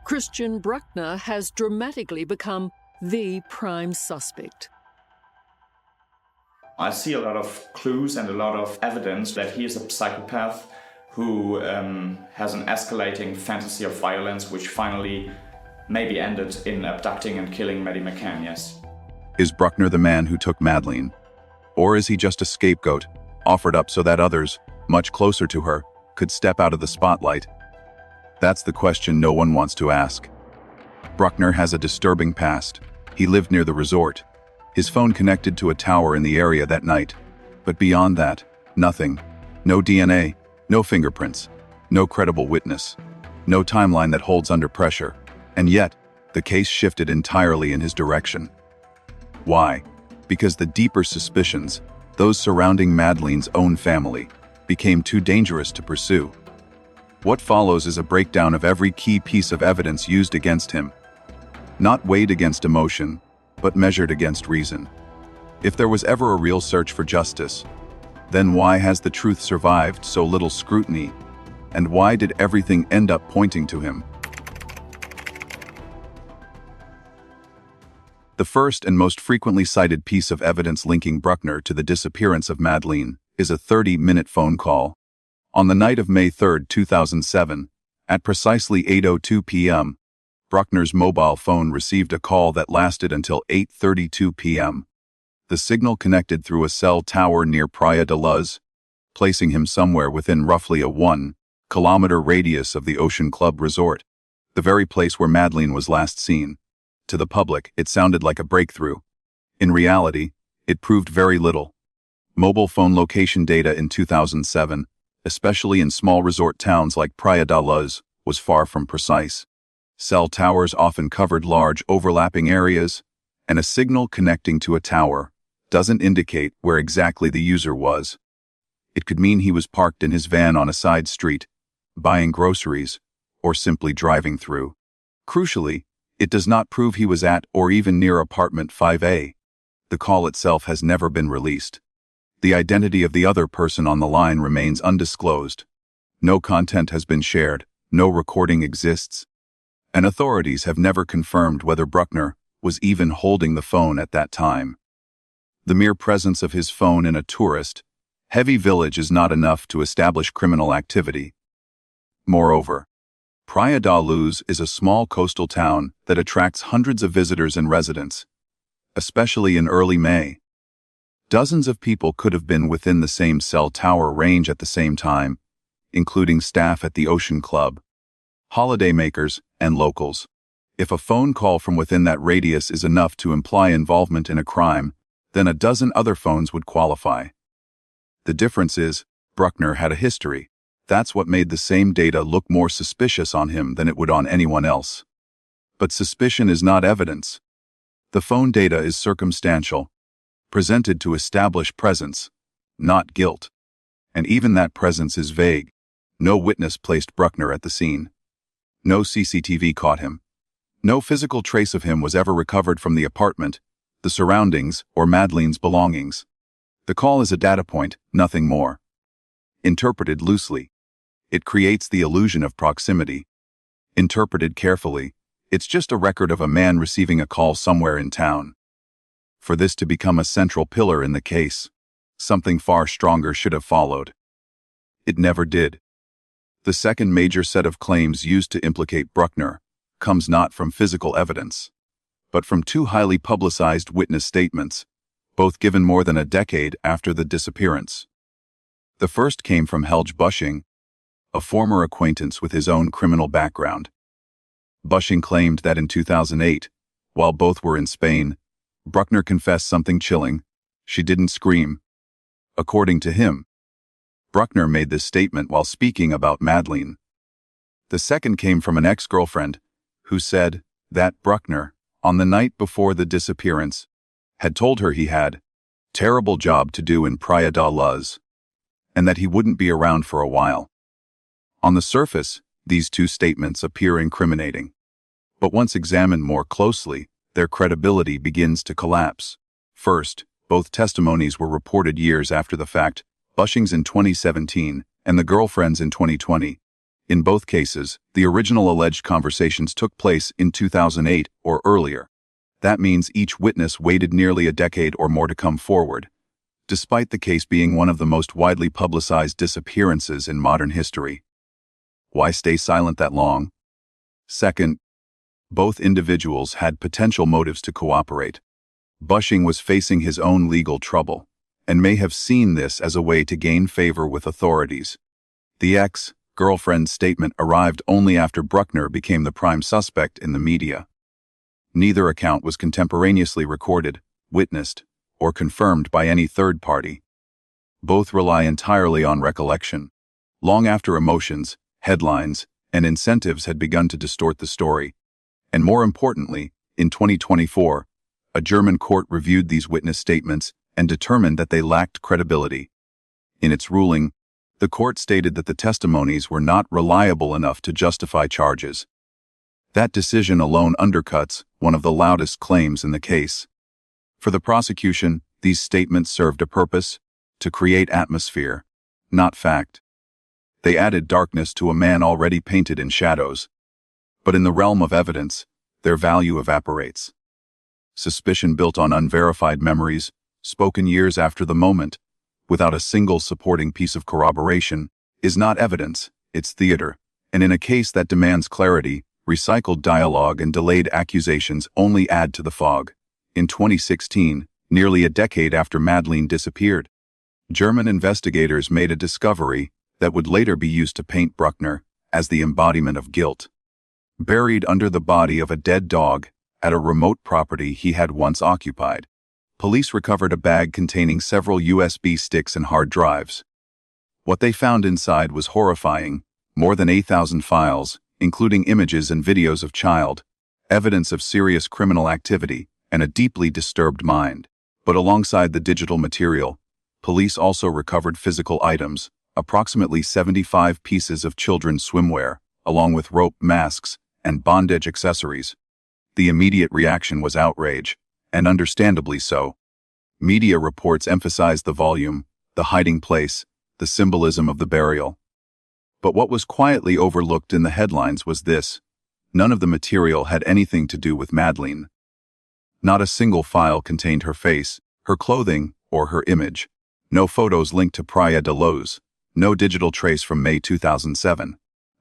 Christian BRÜCKNER has dramatically become the prime suspect. I see a lot of clues and a lot of evidence that he is a psychopath who has an escalating fantasy of violence, which finally maybe ended in abducting and killing Madeleine McCann, yes. Is BRÜCKNER the man who took Madeleine? Or is he just a scapegoat, offered up so that others, much closer to her, could step out of the spotlight? That's the question no one wants to ask. BRÜCKNER has a disturbing past. He lived near the resort. His phone connected to a tower in the area that night. But beyond that, nothing. No DNA, no fingerprints, no credible witness, no timeline that holds under pressure. And yet, the case shifted entirely in his direction. Why? Because the deeper suspicions, those surrounding Madeleine's own family, became too dangerous to pursue. What follows is a breakdown of every key piece of evidence used against him. Not weighed against emotion, but measured against reason. If there was ever a real search for justice, then why has the truth survived so little scrutiny? And why did everything end up pointing to him? The first and most frequently cited piece of evidence linking BRÜCKNER to the disappearance of Madeleine is a 30-minute phone call. On the night of May 3, 2007, at precisely 8:02 p.m., BRÜCKNER's mobile phone received a call that lasted until 8:32 p.m. The signal connected through a cell tower near Praia de Luz, placing him somewhere within roughly a 1-kilometer radius of the Ocean Club Resort, the very place where Madeleine was last seen. To the public, it sounded like a breakthrough. In reality, it proved very little. Mobile phone location data in 2007, especially in small resort towns like Praia de Luz, was far from precise. Cell towers often covered large overlapping areas, and a signal connecting to a tower doesn't indicate where exactly the user was. It could mean he was parked in his van on a side street, buying groceries, or simply driving through. Crucially, it does not prove he was at or even near apartment 5A. The call itself has never been released. The identity of the other person on the line remains undisclosed. No content has been shared, no recording exists, and authorities have never confirmed whether BRÜCKNER was even holding the phone at that time. The mere presence of his phone in a tourist-heavy village is not enough to establish criminal activity. Moreover, Praia de Luz is a small coastal town that attracts hundreds of visitors and residents, especially in early May. Dozens of people could have been within the same cell tower range at the same time, including staff at the Ocean Club, holidaymakers, and locals. If a phone call from within that radius is enough to imply involvement in a crime, then a dozen other phones would qualify. The difference is, BRÜCKNER had a history. That's what made the same data look more suspicious on him than it would on anyone else. But suspicion is not evidence. The phone data is circumstantial, presented to establish presence, not guilt. And even that presence is vague. No witness placed BRÜCKNER at the scene. No CCTV caught him. No physical trace of him was ever recovered from the apartment, the surroundings, or Madeleine's belongings. The call is a data point, nothing more. Interpreted loosely, it creates the illusion of proximity. Interpreted carefully, it's just a record of a man receiving a call somewhere in town. For this to become a central pillar in the case, something far stronger should have followed. It never did. The second major set of claims used to implicate BRÜCKNER comes not from physical evidence, but from two highly publicized witness statements, both given more than a decade after the disappearance. The first came from Helge Busching, a former acquaintance with his own criminal background. Busching claimed that in 2008, while both were in Spain, BRÜCKNER confessed something chilling. She didn't scream. According to him, BRÜCKNER made this statement while speaking about Madeleine. The second came from an ex-girlfriend, who said that BRÜCKNER, on the night before the disappearance, had told her he had terrible job to do in Praia de Luz, and that he wouldn't be around for a while. On the surface, these two statements appear incriminating. But once examined more closely, their credibility begins to collapse. First, both testimonies were reported years after the fact, Busching's in 2017 and the girlfriend's in 2020. In both cases, the original alleged conversations took place in 2008 or earlier. That means each witness waited nearly a decade or more to come forward, despite the case being one of the most widely publicized disappearances in modern history. Why stay silent that long? Second, both individuals had potential motives to cooperate. Bushing was facing his own legal trouble, and may have seen this as a way to gain favor with authorities. The ex-girlfriend's statement arrived only after BRÜCKNER became the prime suspect in the media. Neither account was contemporaneously recorded, witnessed, or confirmed by any third party. Both rely entirely on recollection, long after emotions, headlines, and incentives had begun to distort the story. And more importantly, in 2024, a German court reviewed these witness statements and determined that they lacked credibility. In its ruling, the court stated that the testimonies were not reliable enough to justify charges. That decision alone undercuts one of the loudest claims in the case. For the prosecution, these statements served a purpose: to create atmosphere, not fact. They added darkness to a man already painted in shadows. But in the realm of evidence, their value evaporates. Suspicion built on unverified memories, spoken years after the moment, without a single supporting piece of corroboration, is not evidence, it's theater. And in a case that demands clarity, recycled dialogue and delayed accusations only add to the fog. In 2016, nearly a decade after Madeleine disappeared, German investigators made a discovery that would later be used to paint BRÜCKNER as the embodiment of guilt. Buried under the body of a dead dog at a remote property he had once occupied, police recovered a bag containing several USB sticks and hard drives. What they found inside was horrifying: more than 8,000 files, including images and videos of child, evidence of serious criminal activity, and a deeply disturbed mind. But alongside the digital material, police also recovered physical items, approximately 75 pieces of children's swimwear, along with rope, masks, and bondage accessories. The immediate reaction was outrage, and understandably so. Media reports emphasized the volume, the hiding place, the symbolism of the burial. But what was quietly overlooked in the headlines was this: none of the material had anything to do with Madeleine. Not a single file contained her face, her clothing, or her image. No photos linked to Praia de Luz. No digital trace from May 2007.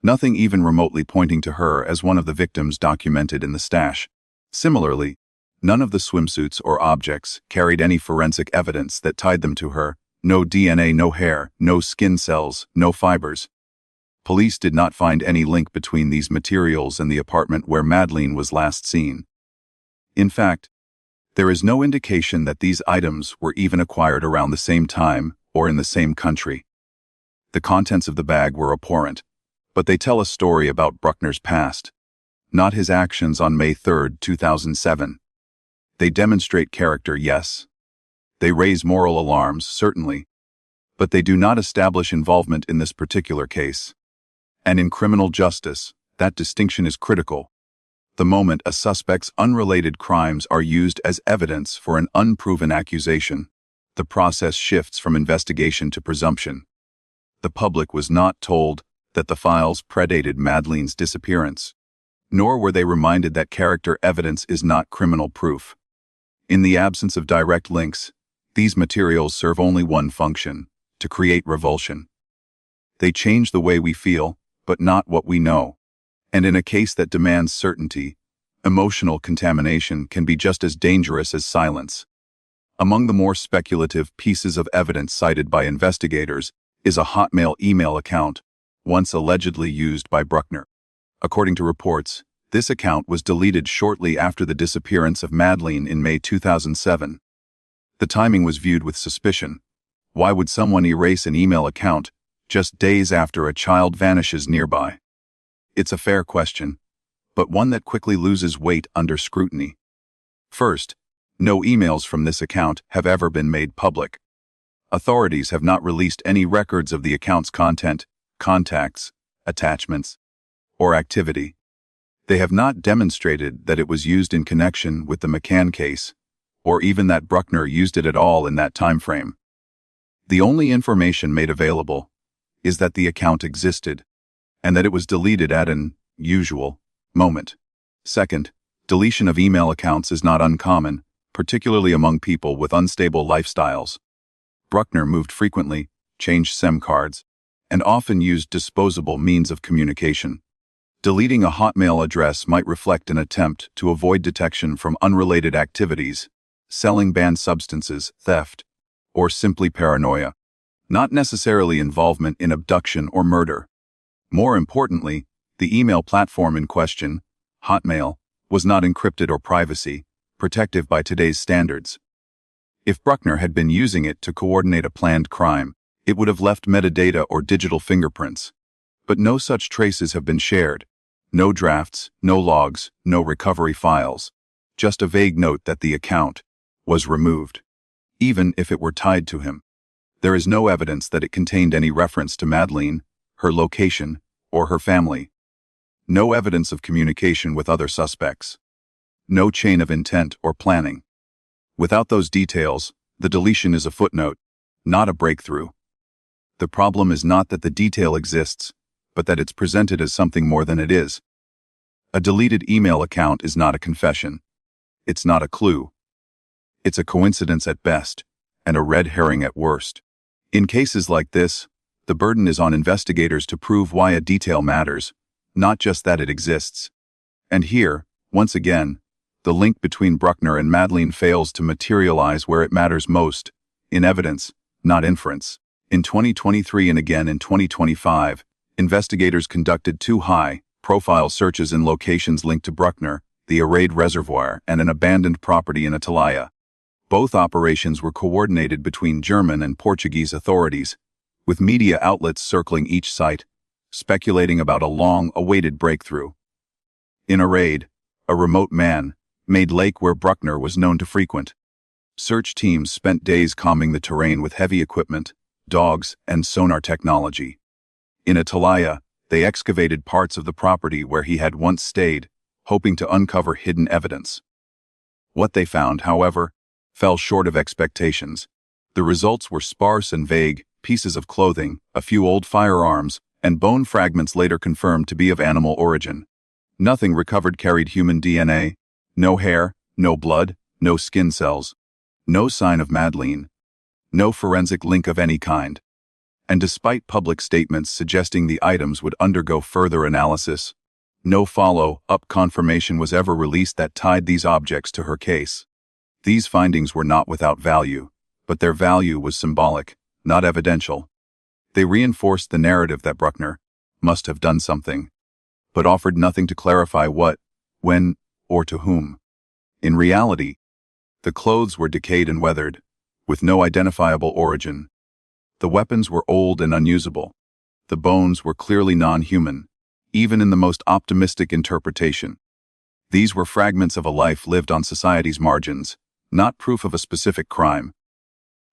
Nothing even remotely pointing to her as one of the victims documented in the stash. Similarly, none of the swimsuits or objects carried any forensic evidence that tied them to her. No DNA, no hair, no skin cells, no fibers. Police did not find any link between these materials and the apartment where Madeleine was last seen. In fact, there is no indication that these items were even acquired around the same time or in the same country. The contents of the bag were abhorrent, but they tell a story about BRÜCKNER's past, not his actions on May 3, 2007. They demonstrate character, yes. They raise moral alarms, certainly, but they do not establish involvement in this particular case. And in criminal justice, that distinction is critical. The moment a suspect's unrelated crimes are used as evidence for an unproven accusation, the process shifts from investigation to presumption. The public was not told that the files predated Madeleine's disappearance, nor were they reminded that character evidence is not criminal proof. In the absence of direct links, these materials serve only one function: to create revulsion. They change the way we feel, but not what we know. And in a case that demands certainty, emotional contamination can be just as dangerous as silence. Among the more speculative pieces of evidence cited by investigators is a Hotmail email account, once allegedly used by BRÜCKNER. According to reports, this account was deleted shortly after the disappearance of Madeleine in May 2007. The timing was viewed with suspicion. Why would someone erase an email account just days after a child vanishes nearby? It's a fair question, but one that quickly loses weight under scrutiny. First, no emails from this account have ever been made public. Authorities have not released any records of the account's content, contacts, attachments, or activity. They have not demonstrated that it was used in connection with the McCann case, or even that BRÜCKNER used it at all in that time frame. The only information made available is that the account existed, and that it was deleted at an usual moment. Second, deletion of email accounts is not uncommon, particularly among people with unstable lifestyles. BRÜCKNER moved frequently, changed SIM cards, and often used disposable means of communication. Deleting a Hotmail address might reflect an attempt to avoid detection from unrelated activities, selling banned substances, theft, or simply paranoia, not necessarily involvement in abduction or murder. More importantly, the email platform in question, Hotmail, was not encrypted or privacy protective by today's standards. If BRÜCKNER had been using it to coordinate a planned crime, it would have left metadata or digital fingerprints. But no such traces have been shared. No drafts, no logs, no recovery files. Just a vague note that the account was removed, even if it were tied to him. There is no evidence that it contained any reference to Madeleine, her location, or her family. No evidence of communication with other suspects. No chain of intent or planning. Without those details, the deletion is a footnote, not a breakthrough. The problem is not that the detail exists, but that it's presented as something more than it is. A deleted email account is not a confession. It's not a clue. It's a coincidence at best, and a red herring at worst. In cases like this, the burden is on investigators to prove why a detail matters, not just that it exists. And here, once again, the link between BRÜCKNER and Madeleine fails to materialize where it matters most, in evidence, not inference. In 2023 and again in 2025, investigators conducted two high-profile searches in locations linked to BRÜCKNER, the Arade Reservoir, and an abandoned property in Atalaya. Both operations were coordinated between German and Portuguese authorities, with media outlets circling each site, speculating about a long-awaited breakthrough. In Arade, a remote man-made lake where BRÜCKNER was known to frequent, search teams spent days combing the terrain with heavy equipment, dogs, and sonar technology. In Atalaya, they excavated parts of the property where he had once stayed, hoping to uncover hidden evidence. What they found, however, fell short of expectations. The results were sparse and vague: pieces of clothing, a few old firearms, and bone fragments later confirmed to be of animal origin. Nothing recovered carried human DNA. No hair, no blood, no skin cells. No sign of Madeleine. No forensic link of any kind. And despite public statements suggesting the items would undergo further analysis, no follow-up confirmation was ever released that tied these objects to her case. These findings were not without value, but their value was symbolic, not evidential. They reinforced the narrative that BRÜCKNER must have done something, but offered nothing to clarify what, when, or to whom. In reality, the clothes were decayed and weathered, with no identifiable origin. The weapons were old and unusable. The bones were clearly non-human, even in the most optimistic interpretation. These were fragments of a life lived on society's margins, not proof of a specific crime.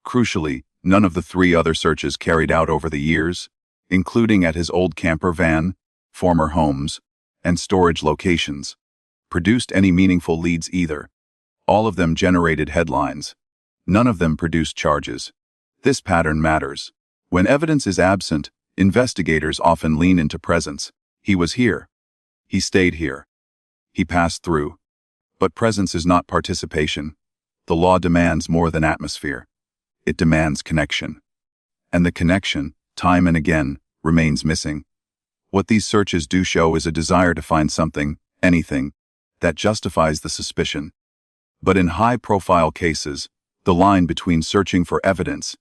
Crucially, none of the three other searches carried out over the years, including at his old camper van, former homes, and storage locations, produced any meaningful leads either. All of them generated headlines. None of them produced charges. This pattern matters. When evidence is absent, investigators often lean into presence. He was here. He stayed here. He passed through. But presence is not participation. The law demands more than atmosphere. It demands connection. And the connection, time and again, remains missing. What these searches do show is a desire to find something, anything, that justifies the suspicion. But in high-profile cases, the line between searching for evidence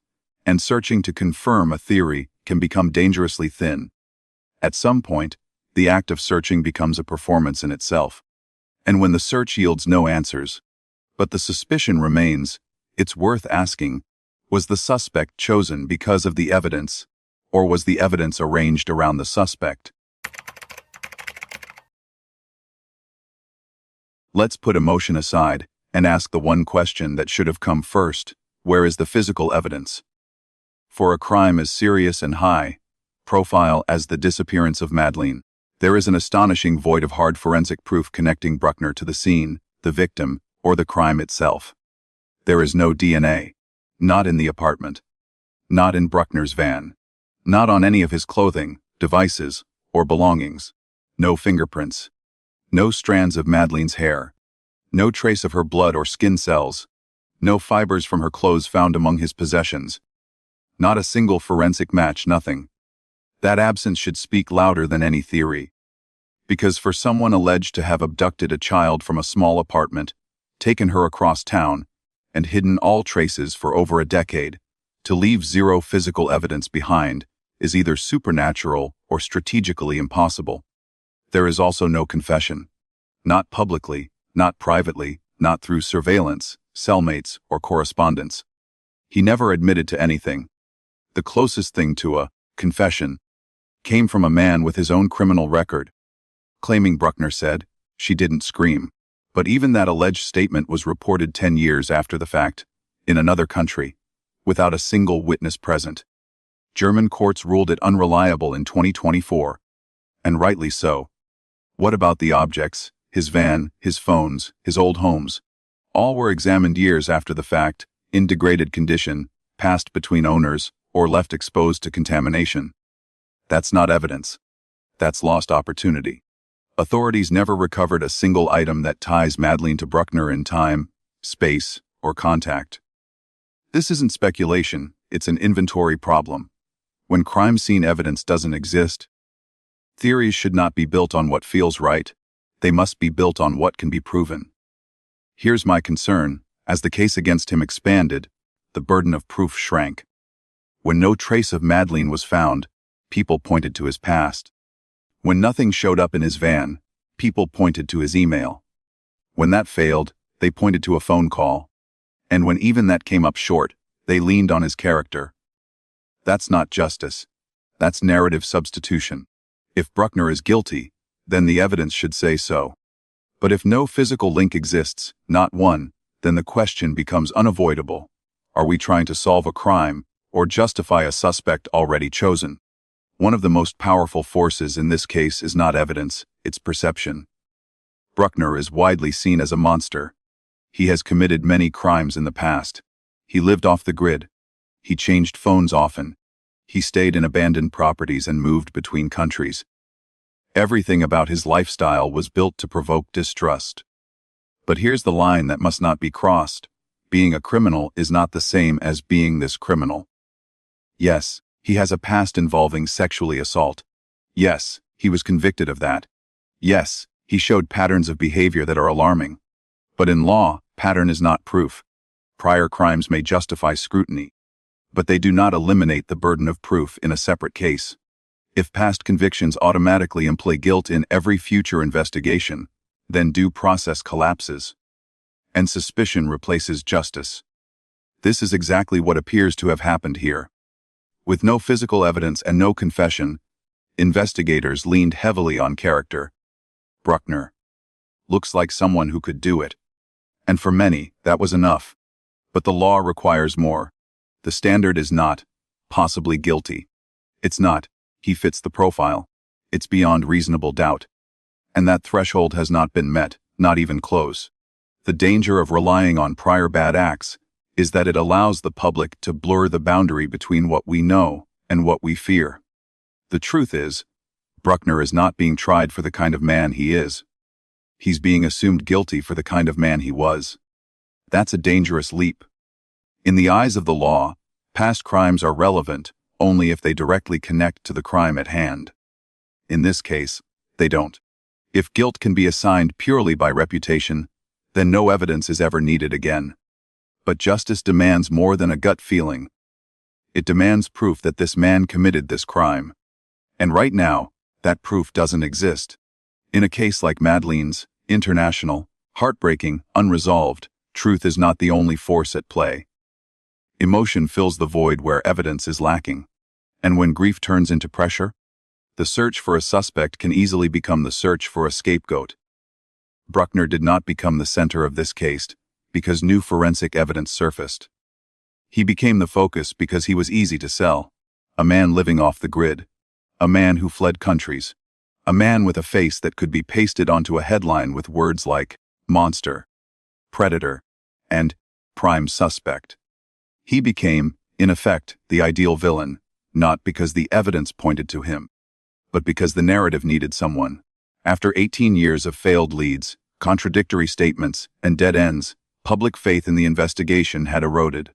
and searching to confirm a theory can become dangerously thin. At some point, the act of searching becomes a performance in itself. And when the search yields no answers, but the suspicion remains, it's worth asking, was the suspect chosen because of the evidence, or was the evidence arranged around the suspect? Let's put emotion aside and ask the one question that should have come first: where is the physical evidence? For a crime as serious and high-profile as the disappearance of Madeleine, there is an astonishing void of hard forensic proof connecting BRÜCKNER to the scene, the victim, or the crime itself. There is no DNA. Not in the apartment. Not in BRÜCKNER's van. Not on any of his clothing, devices, or belongings. No fingerprints. No strands of Madeleine's hair. No trace of her blood or skin cells. No fibers from her clothes found among his possessions. Not a single forensic match, nothing. That absence should speak louder than any theory. Because for someone alleged to have abducted a child from a small apartment, taken her across town, and hidden all traces for over a decade, to leave zero physical evidence behind is either supernatural or strategically impossible. There is also no confession. Not publicly, not privately, not through surveillance, cellmates, or correspondence. He never admitted to anything. The closest thing to a confession came from a man with his own criminal record. Claiming Brückner said, "She didn't scream." But even that alleged statement was reported 10 years after the fact, in another country, without a single witness present. German courts ruled it unreliable in 2024. And rightly so. What about the objects, his van, his phones, his old homes? All were examined years after the fact, in degraded condition, passed between owners, or left exposed to contamination. That's not evidence. That's lost opportunity. Authorities never recovered a single item that ties Madeleine to Brückner in time, space, or contact. This isn't speculation, it's an inventory problem. When crime scene evidence doesn't exist, theories should not be built on what feels right, they must be built on what can be proven. Here's my concern: as the case against him expanded, the burden of proof shrank. When no trace of Madeleine was found, people pointed to his past. When nothing showed up in his van, people pointed to his email. When that failed, they pointed to a phone call. And when even that came up short, they leaned on his character. That's not justice. That's narrative substitution. If Brückner is guilty, then the evidence should say so. But if no physical link exists, not one, then the question becomes unavoidable. Are we trying to solve a crime, or justify a suspect already chosen? One of the most powerful forces in this case is not evidence, it's perception. Brückner is widely seen as a monster. He has committed many crimes in the past. He lived off the grid. He changed phones often. He stayed in abandoned properties and moved between countries. Everything about his lifestyle was built to provoke distrust. But here's the line that must not be crossed. Being a criminal is not the same as being this criminal. Yes, he has a past involving sexually assault. Yes, he was convicted of that. Yes, he showed patterns of behavior that are alarming. But in law, pattern is not proof. Prior crimes may justify scrutiny, but they do not eliminate the burden of proof in a separate case. If past convictions automatically imply guilt in every future investigation, then due process collapses, and suspicion replaces justice. This is exactly what appears to have happened here. With no physical evidence and no confession, investigators leaned heavily on character. Brückner looks like someone who could do it. And for many, that was enough. But the law requires more. The standard is not possibly guilty. It's not he fits the profile. It's beyond reasonable doubt. And that threshold has not been met, not even close. The danger of relying on prior bad acts is that it allows the public to blur the boundary between what we know and what we fear. The truth is, Brückner is not being tried for the kind of man he is. He's being assumed guilty for the kind of man he was. That's a dangerous leap. In the eyes of the law, past crimes are relevant only if they directly connect to the crime at hand. In this case, they don't. If guilt can be assigned purely by reputation, then no evidence is ever needed again. But justice demands more than a gut feeling. It demands proof that this man committed this crime. And right now, that proof doesn't exist. In a case like Madeleine's, international, heartbreaking, unresolved, truth is not the only force at play. Emotion fills the void where evidence is lacking. And when grief turns into pressure, the search for a suspect can easily become the search for a scapegoat. Brückner did not become the center of this case because new forensic evidence surfaced. He became the focus because he was easy to sell. A man living off the grid. A man who fled countries. A man with a face that could be pasted onto a headline with words like monster, predator, and prime suspect. He became, in effect, the ideal villain, not because the evidence pointed to him, but because the narrative needed someone. After 18 years of failed leads, contradictory statements, and dead ends, public faith in the investigation had eroded.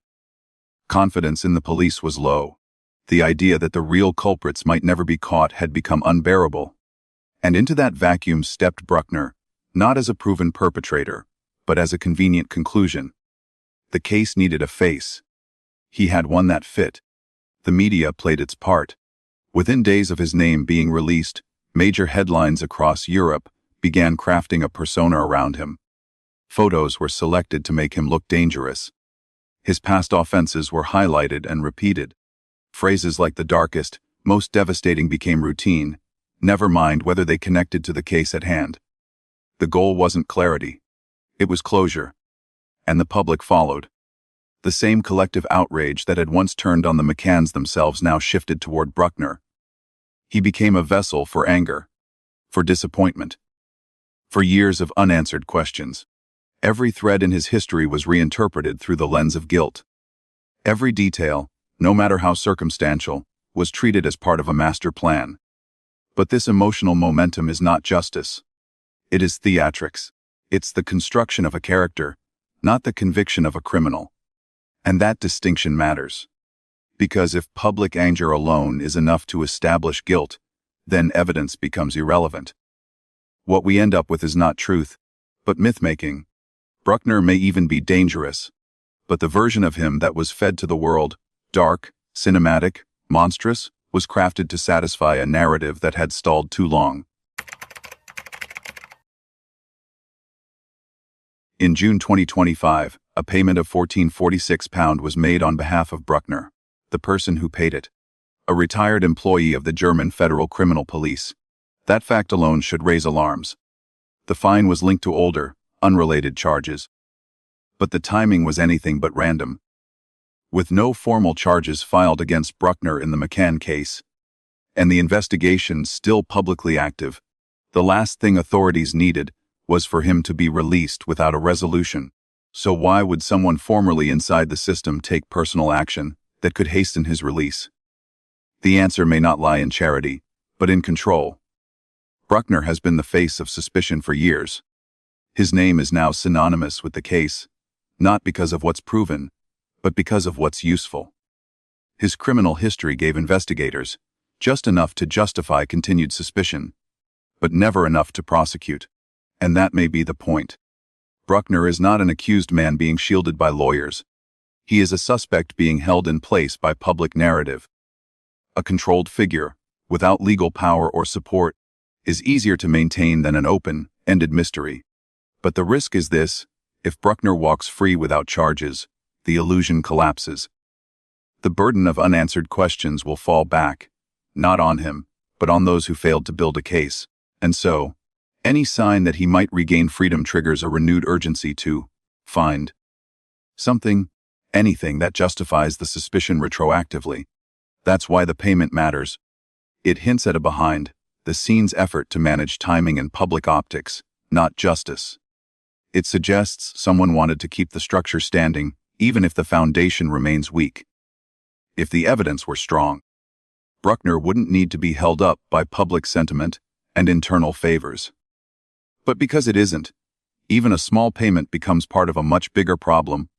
Confidence in the police was low. The idea that the real culprits might never be caught had become unbearable. And into that vacuum stepped BRÜCKNER, not as a proven perpetrator, but as a convenient conclusion. The case needed a face. He had one that fit. The media played its part. Within days of his name being released, major headlines across Europe began crafting a persona around him. Photos were selected to make him look dangerous. His past offenses were highlighted and repeated. Phrases like the darkest, most devastating became routine, never mind whether they connected to the case at hand. The goal wasn't clarity. It was closure. And the public followed. The same collective outrage that had once turned on the McCanns themselves now shifted toward BRÜCKNER. He became a vessel for anger, for disappointment, for years of unanswered questions. Every thread in his history was reinterpreted through the lens of guilt. Every detail, no matter how circumstantial, was treated as part of a master plan. But this emotional momentum is not justice. It is theatrics. It's the construction of a character, not the conviction of a criminal. And that distinction matters. Because if public anger alone is enough to establish guilt, then evidence becomes irrelevant. What we end up with is not truth, but myth-making. BRÜCKNER may even be dangerous, but the version of him that was fed to the world, dark, cinematic, monstrous, was crafted to satisfy a narrative that had stalled too long. In June 2025, a payment of £1446 was made on behalf of BRÜCKNER, the person who paid it, a retired employee of the German Federal Criminal Police. That fact alone should raise alarms. The fine was linked to older, unrelated charges. But the timing was anything but random. With no formal charges filed against BRÜCKNER in the McCann case, and the investigation still publicly active, the last thing authorities needed was for him to be released without a resolution. So why would someone formerly inside the system take personal action that could hasten his release? The answer may not lie in charity, but in control. BRÜCKNER has been the face of suspicion for years. His name is now synonymous with the case, not because of what's proven, but because of what's useful. His criminal history gave investigators just enough to justify continued suspicion, but never enough to prosecute. And that may be the point. BRÜCKNER is not an accused man being shielded by lawyers. He is a suspect being held in place by public narrative. A controlled figure, without legal power or support, is easier to maintain than an open-ended mystery. But the risk is this: if BRÜCKNER walks free without charges, the illusion collapses. The burden of unanswered questions will fall back, not on him, but on those who failed to build a case. And so, any sign that he might regain freedom triggers a renewed urgency to find something, anything that justifies the suspicion retroactively. That's why the payment matters. It hints at a behind-the-scenes effort to manage timing and public optics, not justice. It suggests someone wanted to keep the structure standing, even if the foundation remains weak. If the evidence were strong, BRÜCKNER wouldn't need to be held up by public sentiment and internal favors. But because it isn't, even a small payment becomes part of a much bigger problem,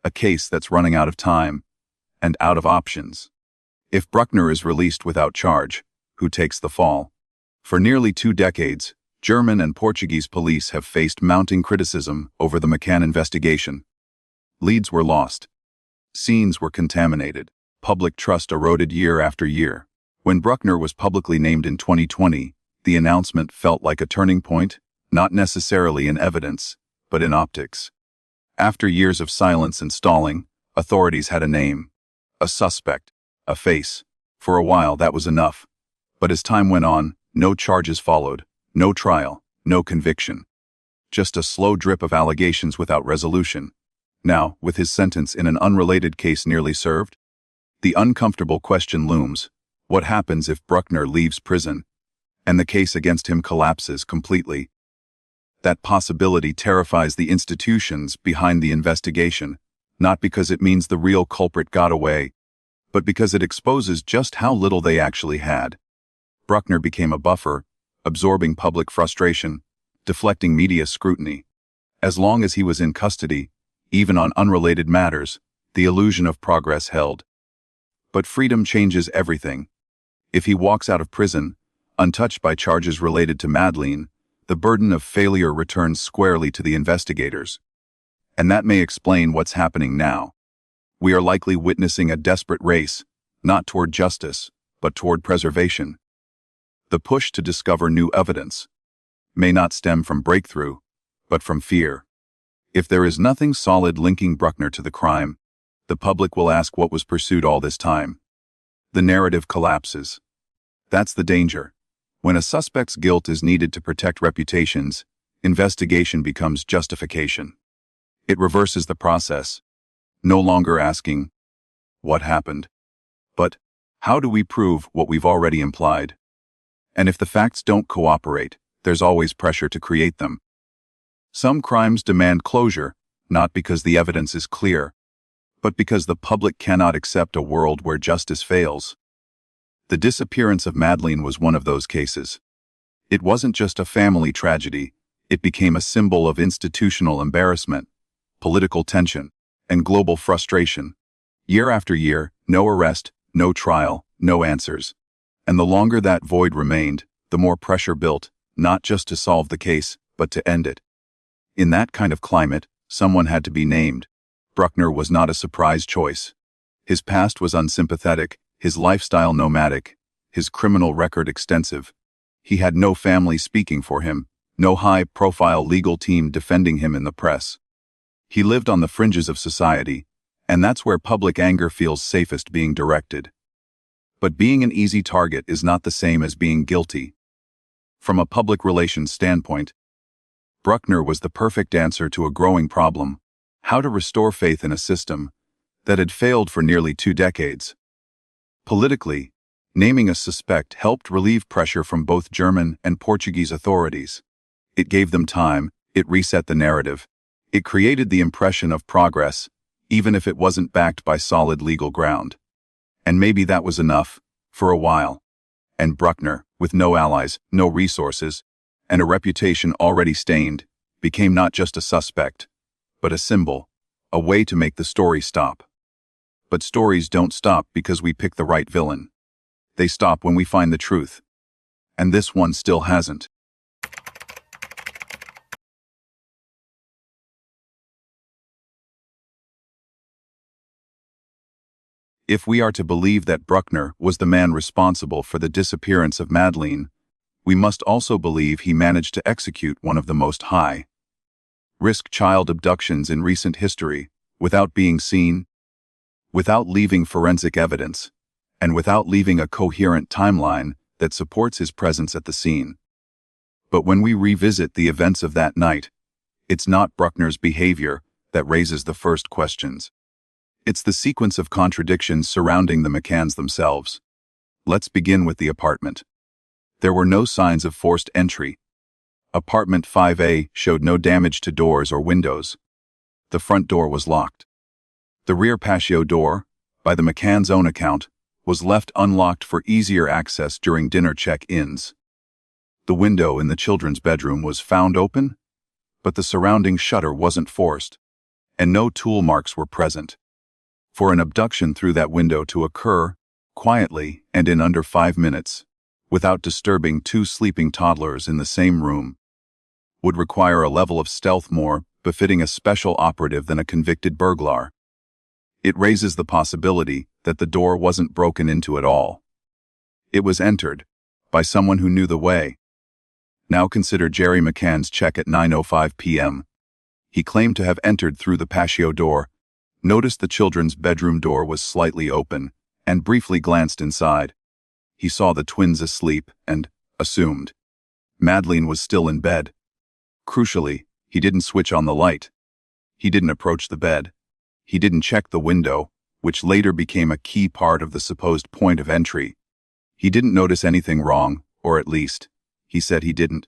a case that's running out of time and out of options. If BRÜCKNER is released without charge, who takes the fall? For nearly 2 decades, German and Portuguese police have faced mounting criticism over the McCann investigation. Leads were lost. Scenes were contaminated. Public trust eroded year after year. When BRÜCKNER was publicly named in 2020, the announcement felt like a turning point, not necessarily in evidence, but in optics. After years of silence and stalling, authorities had a name, a suspect, a face. For a while that was enough. But as time went on, no charges followed, no trial, no conviction. Just a slow drip of allegations without resolution. Now, with his sentence in an unrelated case nearly served, the uncomfortable question looms: what happens if BRÜCKNER leaves prison and the case against him collapses completely? That possibility terrifies the institutions behind the investigation, not because it means the real culprit got away, but because it exposes just how little they actually had. Bruckner became a buffer, absorbing public frustration, deflecting media scrutiny. As long as he was in custody, even on unrelated matters, the illusion of progress held. But freedom changes everything. If he walks out of prison, untouched by charges related to Madeleine, the burden of failure returns squarely to the investigators. And that may explain what's happening now. We are likely witnessing a desperate race, not toward justice, but toward preservation. The push to discover new evidence may not stem from breakthrough, but from fear. If there is nothing solid linking Bruckner to the crime, the public will ask what was pursued all this time. The narrative collapses. That's the danger. When a suspect's guilt is needed to protect reputations, investigation becomes justification. It reverses the process, no longer asking, what happened? But, how do we prove what we've already implied? And if the facts don't cooperate, there's always pressure to create them. Some crimes demand closure, not because the evidence is clear, but because the public cannot accept a world where justice fails. The disappearance of Madeleine was one of those cases. It wasn't just a family tragedy, it became a symbol of institutional embarrassment, political tension, and global frustration. Year after year, no arrest, no trial, no answers. And the longer that void remained, the more pressure built, not just to solve the case, but to end it. In that kind of climate, someone had to be named. Bruckner was not a surprise choice. His past was unsympathetic, his lifestyle nomadic, his criminal record extensive. He had no family speaking for him, no high-profile legal team defending him in the press. He lived on the fringes of society, and that's where public anger feels safest being directed. But being an easy target is not the same as being guilty. From a public relations standpoint, Bruckner was the perfect answer to a growing problem: how to restore faith in a system that had failed for nearly 2 decades. Politically, naming a suspect helped relieve pressure from both German and Portuguese authorities. It gave them time, it reset the narrative, it created the impression of progress, even if it wasn't backed by solid legal ground. And maybe that was enough, for a while. And Bruckner, with no allies, no resources, and a reputation already stained, became not just a suspect, but a symbol, a way to make the story stop. But stories don't stop because we pick the right villain. They stop when we find the truth. And this one still hasn't. If we are to believe that Bruckner was the man responsible for the disappearance of Madeleine, we must also believe he managed to execute one of the most high-risk child abductions in recent history, without being seen, without leaving forensic evidence, and without leaving a coherent timeline that supports his presence at the scene. But when we revisit the events of that night, it's not Bruckner's behavior that raises the first questions. It's the sequence of contradictions surrounding the McCanns themselves. Let's begin with the apartment. There were no signs of forced entry. Apartment 5A showed no damage to doors or windows. The front door was locked. The rear patio door, by the McCann's own account, was left unlocked for easier access during dinner check-ins. The window in the children's bedroom was found open, but the surrounding shutter wasn't forced, and no tool marks were present. For an abduction through that window to occur, quietly and in under 5 minutes, without disturbing 2 sleeping toddlers in the same room, would require a level of stealth more befitting a special operative than a convicted burglar. It raises the possibility that the door wasn't broken into at all. It was entered by someone who knew the way. Now consider Jerry McCann's check at 9:05 p.m. He claimed to have entered through the patio door, noticed the children's bedroom door was slightly open, and briefly glanced inside. He saw the twins asleep and assumed Madeleine was still in bed. Crucially, he didn't switch on the light. He didn't approach the bed. He didn't check the window, which later became a key part of the supposed point of entry. He didn't notice anything wrong, or at least, he said he didn't.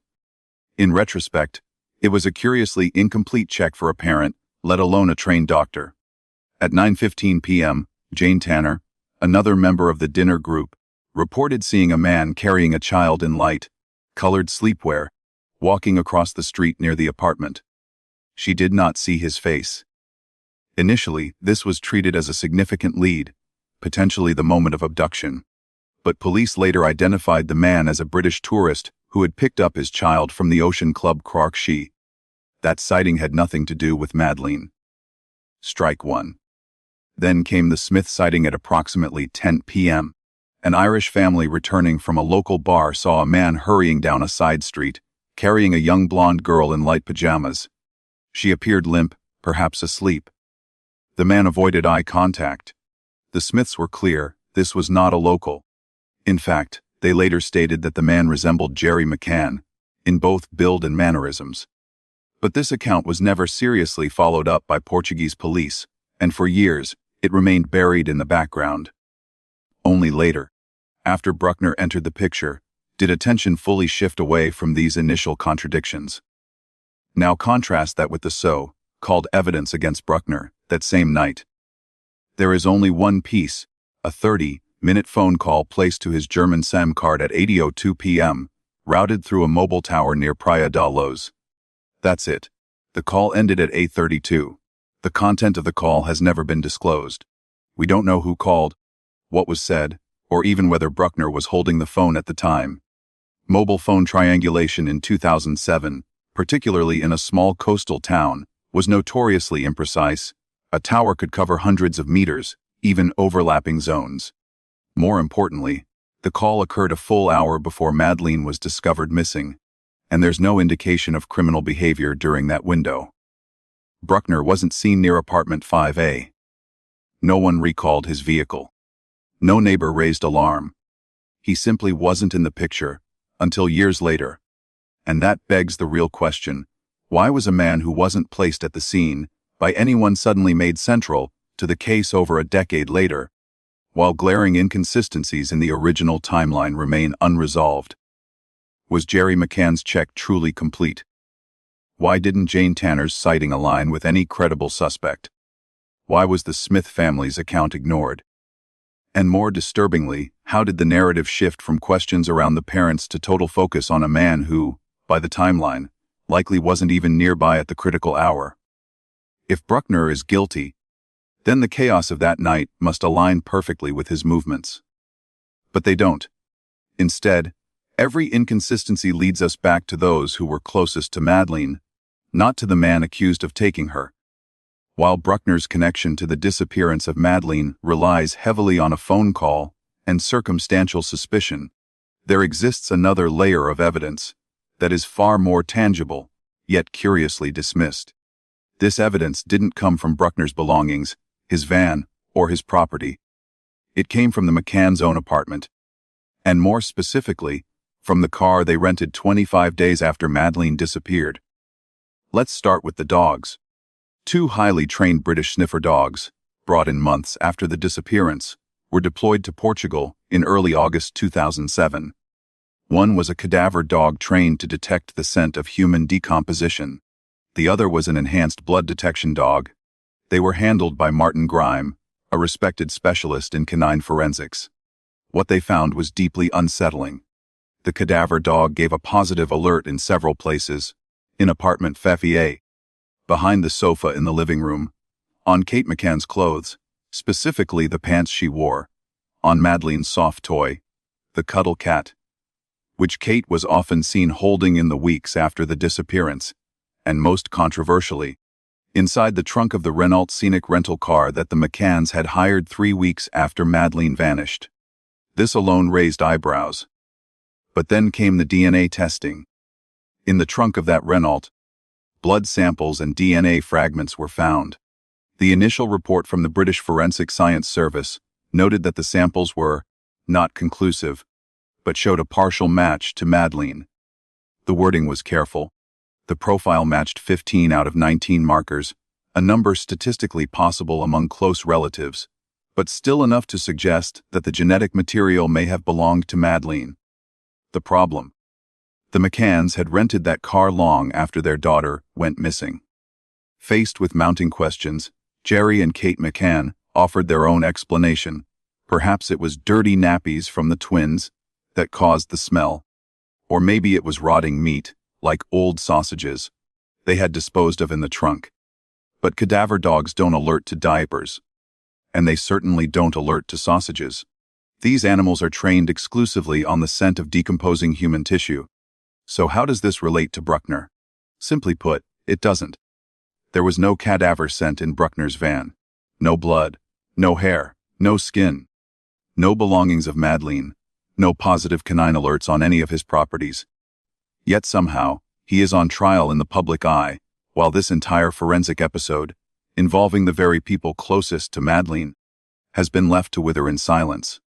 In retrospect, it was a curiously incomplete check for a parent, let alone a trained doctor. At 9:15 p.m., Jane Tanner, another member of the dinner group, reported seeing a man carrying a child in light, colored sleepwear, walking across the street near the apartment. She did not see his face. Initially, this was treated as a significant lead, potentially the moment of abduction. But police later identified the man as a British tourist who had picked up his child from the Ocean Club Croix. That sighting had nothing to do with Madeleine. Strike one. Then came the Smith sighting at approximately 10 p.m. An Irish family returning from a local bar saw a man hurrying down a side street, carrying a young blonde girl in light pajamas. She appeared limp, perhaps asleep. The man avoided eye contact. The Smiths were clear, this was not a local. In fact, they later stated that the man resembled Jerry McCann, in both build and mannerisms. But this account was never seriously followed up by Portuguese police, and for years, it remained buried in the background. Only later, after BRÜCKNER entered the picture, did attention fully shift away from these initial contradictions. Now contrast that with the so-called evidence against BRÜCKNER that same night. There is only one piece, a 30-minute phone call placed to his German SIM card at 8:02 p.m., routed through a mobile tower near Praia da Luz. That's it. The call ended at 8:32. The content of the call has never been disclosed. We don't know who called, what was said, or even whether BRÜCKNER was holding the phone at the time. Mobile phone triangulation in 2007, particularly in a small coastal town, was notoriously imprecise. A tower could cover hundreds of meters, even overlapping zones. More importantly, the call occurred a full hour before Madeleine was discovered missing, and there's no indication of criminal behavior during that window. BRÜCKNER wasn't seen near apartment 5A. No one recalled his vehicle. No neighbor raised alarm. He simply wasn't in the picture until years later. And that begs the real question: why was a man who wasn't placed at the scene by anyone suddenly made central to the case over a decade later, while glaring inconsistencies in the original timeline remain unresolved? Was Jerry McCann's check truly complete? Why didn't Jane Tanner's sighting align with any credible suspect? Why was the Smith family's account ignored? And more disturbingly, how did the narrative shift from questions around the parents to total focus on a man who, by the timeline, likely wasn't even nearby at the critical hour? If BRÜCKNER is guilty, then the chaos of that night must align perfectly with his movements. But they don't. Instead, every inconsistency leads us back to those who were closest to Madeleine, not to the man accused of taking her. While BRÜCKNER's connection to the disappearance of Madeleine relies heavily on a phone call and circumstantial suspicion, there exists another layer of evidence that is far more tangible, yet curiously dismissed. This evidence didn't come from BRÜCKNER's belongings, his van, or his property. It came from the McCann's own apartment, and more specifically, from the car they rented 25 days after Madeleine disappeared. Let's start with the dogs. Two highly trained British sniffer dogs, brought in months after the disappearance, were deployed to Portugal in early August 2007. One was a cadaver dog trained to detect the scent of human decomposition. The other was an enhanced blood detection dog. They were handled by Martin Grime, a respected specialist in canine forensics. What they found was deeply unsettling. The cadaver dog gave a positive alert in several places: in apartment 5A, behind the sofa in the living room, on Kate McCann's clothes, specifically the pants she wore, on Madeleine's soft toy, the cuddle cat, which Kate was often seen holding in the weeks after the disappearance, and most controversially, inside the trunk of the Renault Scenic rental car that the McCanns had hired 3 weeks after Madeleine vanished. This alone raised eyebrows. But then came the DNA testing. In the trunk of that Renault, blood samples and DNA fragments were found. The initial report from the British Forensic Science Service noted that the samples were not conclusive, but showed a partial match to Madeleine. The wording was careful. The profile matched 15 out of 19 markers, a number statistically possible among close relatives, but still enough to suggest that the genetic material may have belonged to Madeleine. The problem: the McCanns had rented that car long after their daughter went missing. Faced with mounting questions, Jerry and Kate McCann offered their own explanation, Perhaps it was dirty nappies from the twins that caused the smell. Or maybe it was rotting meat, like old sausages, they had disposed of in the trunk. But cadaver dogs don't alert to diapers. And they certainly don't alert to sausages. These animals are trained exclusively on the scent of decomposing human tissue. So how does this relate to BRÜCKNER? Simply put, it doesn't. There was no cadaver scent in BRÜCKNER's van. No blood, no hair, no skin. No belongings of Madeleine, no positive canine alerts on any of his properties. Yet somehow, he is on trial in the public eye, while this entire forensic episode, involving the very people closest to Madeleine, has been left to wither in silence.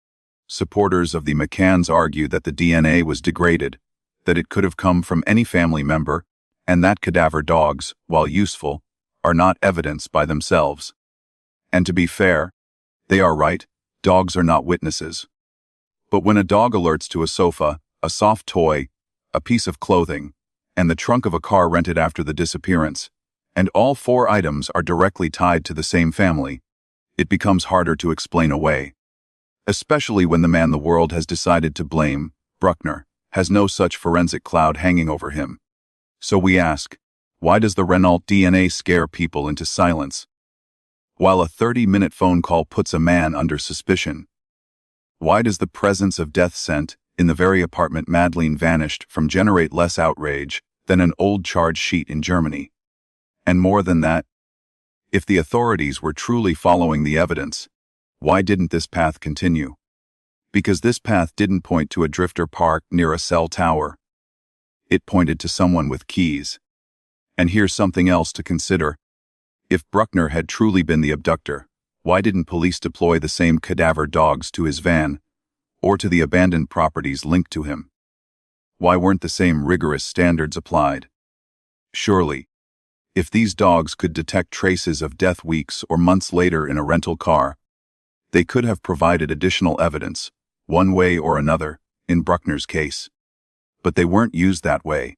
Supporters of the McCanns argue that the DNA was degraded, that it could have come from any family member, and that cadaver dogs, while useful, are not evidence by themselves. And to be fair, they are right, dogs are not witnesses. But when a dog alerts to a sofa, a soft toy, a piece of clothing, and the trunk of a car rented after the disappearance, and all 4 items are directly tied to the same family, it becomes harder to explain away. Especially when the man the world has decided to blame, BRÜCKNER, has no such forensic cloud hanging over him. So we ask, why does the Renault DNA scare people into silence? While a 30-minute phone call puts a man under suspicion. Why does the presence of death scent in the very apartment Madeleine vanished from generate less outrage than an old charge sheet in Germany? And more than that, if the authorities were truly following the evidence, why didn't this path continue? Because this path didn't point to a drifter park near a cell tower. It pointed to someone with keys. And here's something else to consider. If BRÜCKNER had truly been the abductor, why didn't police deploy the same cadaver dogs to his van, or to the abandoned properties linked to him? Why weren't the same rigorous standards applied? Surely, if these dogs could detect traces of death weeks or months later in a rental car, they could have provided additional evidence, one way or another, in BRÜCKNER's case. But they weren't used that way.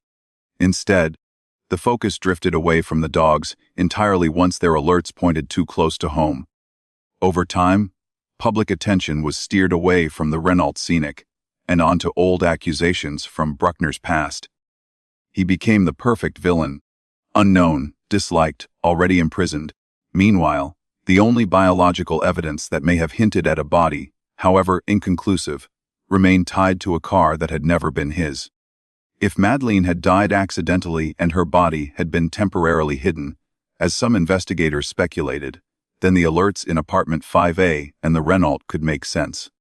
Instead, the focus drifted away from the dogs entirely once their alerts pointed too close to home. Over time, public attention was steered away from the Renault scenic and onto old accusations from BRÜCKNER's past. He became the perfect villain, unknown, disliked, already imprisoned. Meanwhile, the only biological evidence that may have hinted at a body, however inconclusive, remained tied to a car that had never been his. If Madeleine had died accidentally and her body had been temporarily hidden, as some investigators speculated, then the alerts in apartment 5A and the Renault could make sense.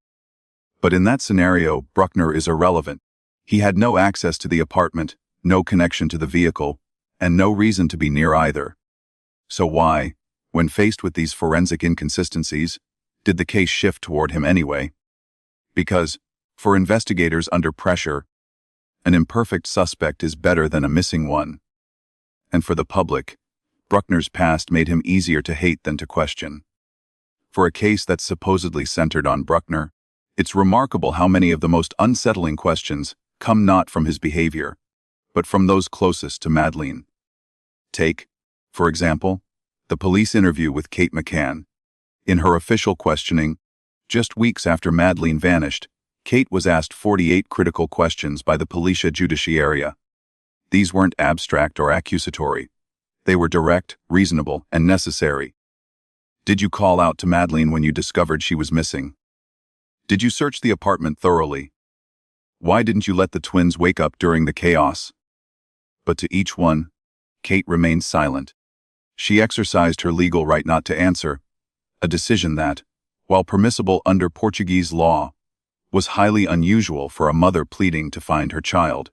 But in that scenario, BRÜCKNER is irrelevant. He had no access to the apartment, no connection to the vehicle, and no reason to be near either. So why, when faced with these forensic inconsistencies, did the case shift toward him anyway? Because, for investigators under pressure, an imperfect suspect is better than a missing one. And for the public, BRÜCKNER's past made him easier to hate than to question. For a case that's supposedly centered on BRÜCKNER, it's remarkable how many of the most unsettling questions come not from his behavior, but from those closest to Madeleine. Take, for example, the police interview with Kate McCann. In her official questioning, just weeks after Madeleine vanished, Kate was asked 48 critical questions by the Policia Judiciaria. These weren't abstract or accusatory. They were direct, reasonable, and necessary. Did you call out to Madeleine when you discovered she was missing? Did you search the apartment thoroughly? Why didn't you let the twins wake up during the chaos? But to each one, Kate remained silent. She exercised her legal right not to answer, a decision that, while permissible under Portuguese law, was highly unusual for a mother pleading to find her child.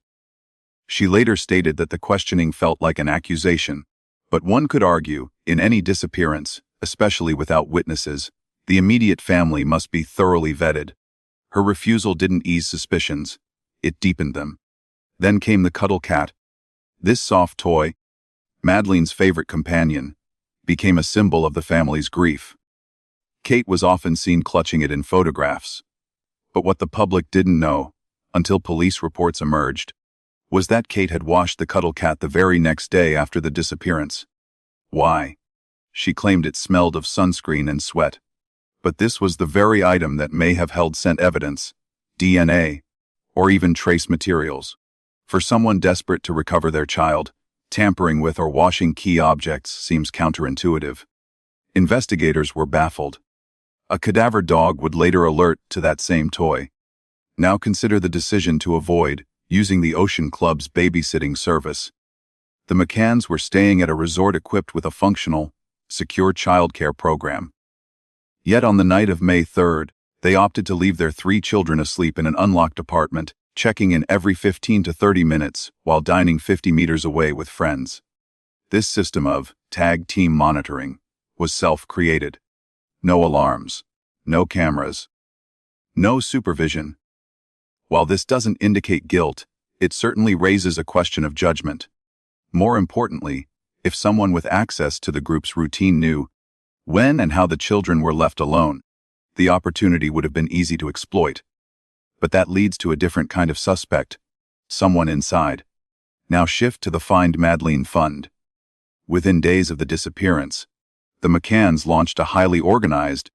She later stated that the questioning felt like an accusation, but one could argue, in any disappearance, especially without witnesses, the immediate family must be thoroughly vetted. Her refusal didn't ease suspicions, it deepened them. Then came the cuddle cat. This soft toy, Madeleine's favorite companion, became a symbol of the family's grief. Kate was often seen clutching it in photographs. But what the public didn't know, until police reports emerged, was that Kate had washed the cuddle cat the very next day after the disappearance. Why? She claimed it smelled of sunscreen and sweat. But this was the very item that may have held scent evidence, DNA, or even trace materials. For someone desperate to recover their child, tampering with or washing key objects seems counterintuitive. Investigators were baffled. A cadaver dog would later alert to that same toy. Now consider the decision to avoid using the Ocean Club's babysitting service. The McCanns were staying at a resort equipped with a functional, secure childcare program. Yet on the night of May 3rd, they opted to leave their 3 children asleep in an unlocked apartment, checking in every 15 to 30 minutes while dining 50 meters away with friends. This system of tag team monitoring was self-created. No alarms, no cameras, no supervision. While this doesn't indicate guilt, it certainly raises a question of judgment. More importantly, if someone with access to the group's routine knew when and how the children were left alone, the opportunity would have been easy to exploit. But that leads to a different kind of suspect, someone inside. Now shift to the Find Madeleine Fund. Within days of the disappearance, the McCanns launched a highly organized,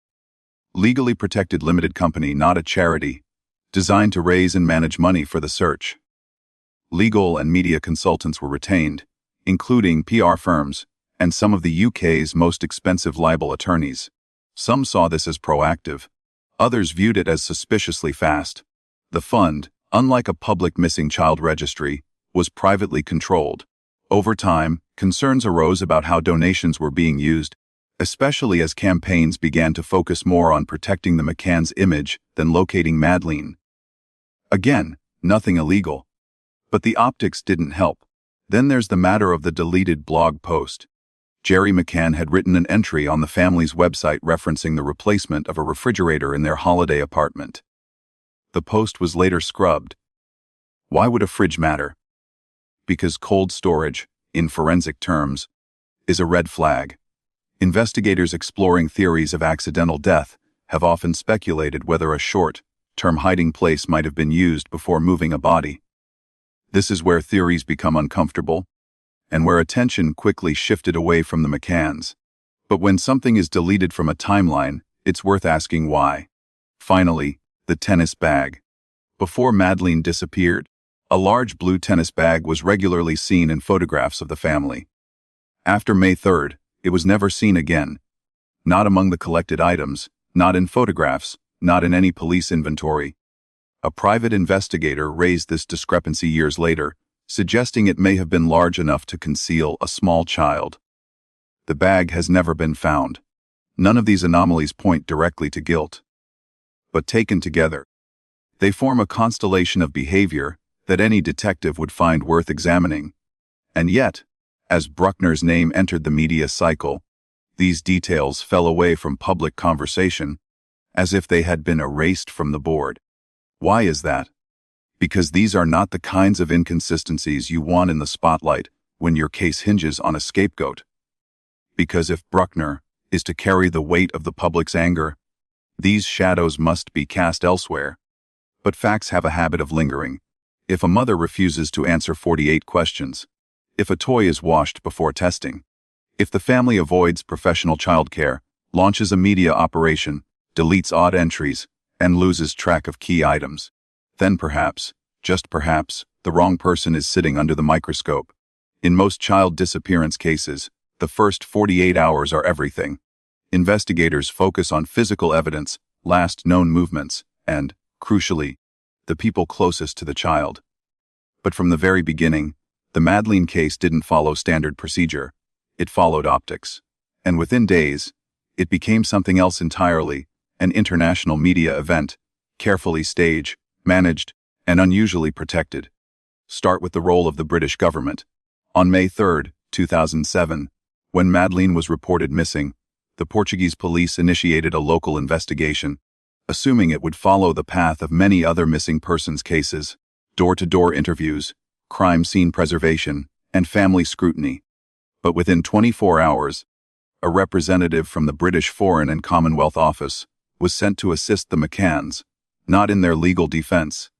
legally protected limited company, not a charity, designed to raise and manage money for the search. Legal and media consultants were retained, including PR firms and some of the UK's most expensive libel attorneys. Some saw this as proactive. Others viewed it as suspiciously fast. The fund, unlike a public missing child registry, was privately controlled. Over time, concerns arose about how donations were being used, especially as campaigns began to focus more on protecting the McCann's image than locating Madeleine. Again, nothing illegal. But the optics didn't help. Then there's the matter of the deleted blog post. Jerry McCann had written an entry on the family's website referencing the replacement of a refrigerator in their holiday apartment. The post was later scrubbed. Why would a fridge matter? Because cold storage, in forensic terms, is a red flag. Investigators exploring theories of accidental death have often speculated whether a short-term hiding place might have been used before moving a body. This is where theories become uncomfortable, and where attention quickly shifted away from the McCanns. But when something is deleted from a timeline, it's worth asking why. Finally, the tennis bag. Before Madeleine disappeared, a large blue tennis bag was regularly seen in photographs of the family. After May 3rd, it was never seen again. Not among the collected items, not in photographs, not in any police inventory. A private investigator raised this discrepancy years later, suggesting it may have been large enough to conceal a small child. The bag has never been found. None of these anomalies point directly to guilt. But taken together, they form a constellation of behavior that any detective would find worth examining. And yet, as BRÜCKNER's name entered the media cycle, these details fell away from public conversation, as if they had been erased from the board. Why is that? Because these are not the kinds of inconsistencies you want in the spotlight when your case hinges on a scapegoat. Because if BRÜCKNER is to carry the weight of the public's anger, these shadows must be cast elsewhere. But facts have a habit of lingering. If a mother refuses to answer 48 questions, if a toy is washed before testing, if the family avoids professional childcare, launches a media operation, deletes odd entries, and loses track of key items, then perhaps, just perhaps, the wrong person is sitting under the microscope. In most child disappearance cases, the first 48 hours are everything. Investigators focus on physical evidence, last known movements, and, crucially, the people closest to the child. But from the very beginning, the Madeleine case didn't follow standard procedure. It followed optics. And within days, it became something else entirely, an international media event, carefully staged, managed, and unusually protected. Start with the role of the British government. On May 3, 2007, when Madeleine was reported missing, the Portuguese police initiated a local investigation, assuming it would follow the path of many other missing persons cases: door-to-door interviews, crime scene preservation, and family scrutiny. But within 24 hours, a representative from the British Foreign and Commonwealth Office was sent to assist the McCanns, not in their legal defense,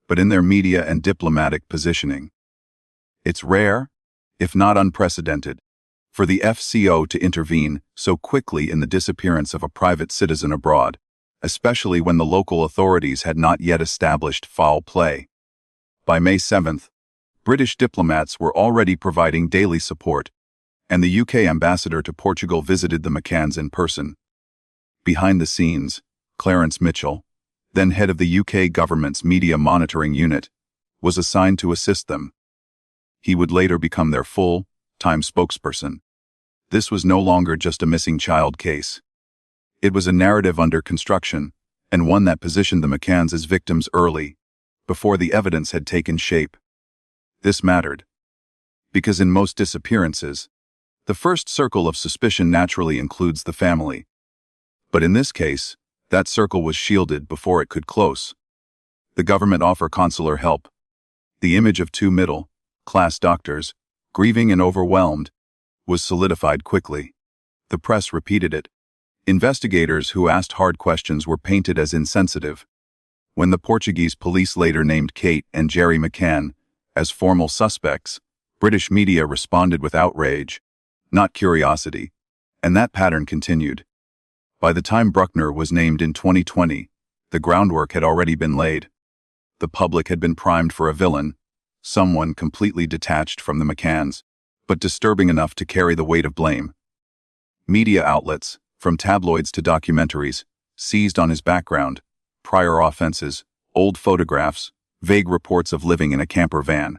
but in their media and diplomatic positioning. It's rare, if not unprecedented, For the FCO to intervene so quickly in the disappearance of a private citizen abroad, especially when the local authorities had not yet established foul play. By May 7th, British diplomats were already providing daily support, and the UK ambassador to Portugal visited the McCanns in person. Behind the scenes, Clarence Mitchell, then head of the UK government's media monitoring unit, was assigned to assist them. He would later become their full-time spokesperson. This was no longer just a missing child case. It was a narrative under construction, and one that positioned the McCanns as victims early, before the evidence had taken shape. This mattered, because in most disappearances, the first circle of suspicion naturally includes the family. But in this case, that circle was shielded before it could close. The government offered consular help. The image of two middle-class doctors, grieving and overwhelmed, was solidified quickly. The press repeated it. Investigators who asked hard questions were painted as insensitive. When the Portuguese police later named Kate and Jerry McCann as formal suspects, British media responded with outrage, not curiosity, and that pattern continued. By the time BRÜCKNER was named in 2020, the groundwork had already been laid. The public had been primed for a villain, someone completely detached from the McCanns, but disturbing enough to carry the weight of blame. Media outlets, from tabloids to documentaries, seized on his background, prior offenses, old photographs, vague reports of living in a camper van.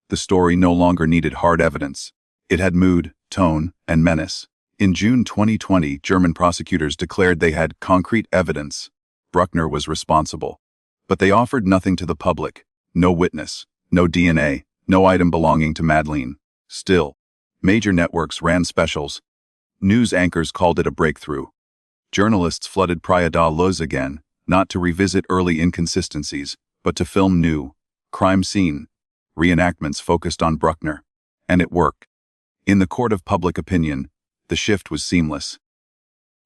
The story no longer needed hard evidence. It had mood, tone, and menace. In June 2020, German prosecutors declared they had concrete evidence. BRÜCKNER was responsible. But they offered nothing to the public. No witness, no DNA, no item belonging to Madeleine. Still, major networks ran specials. News anchors called it a breakthrough. Journalists flooded Praia da Luz again, not to revisit early inconsistencies, but to film new, crime scene reenactments focused on BRÜCKNER. And it worked. In the court of public opinion, the shift was seamless.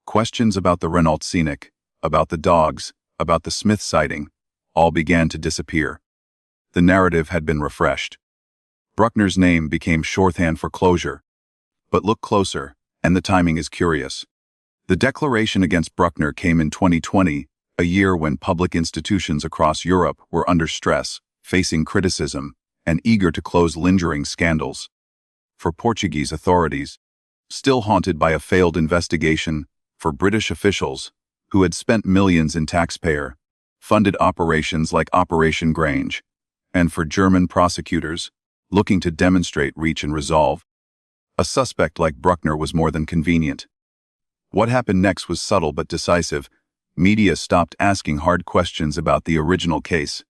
Questions about the Renault Scenic, about the dogs, about the Smith sighting, all began to disappear. The narrative had been refreshed. BRÜCKNER's name became shorthand for closure. But look closer, and the timing is curious. The declaration against BRÜCKNER came in 2020, a year when public institutions across Europe were under stress, facing criticism, and eager to close lingering scandals. For Portuguese authorities, still haunted by a failed investigation, for British officials, who had spent millions in taxpayer-funded operations like Operation Grange, and for German prosecutors, looking to demonstrate reach and resolve, a suspect like BRÜCKNER was more than convenient. What happened next was subtle but decisive. Media stopped asking hard questions about the original case.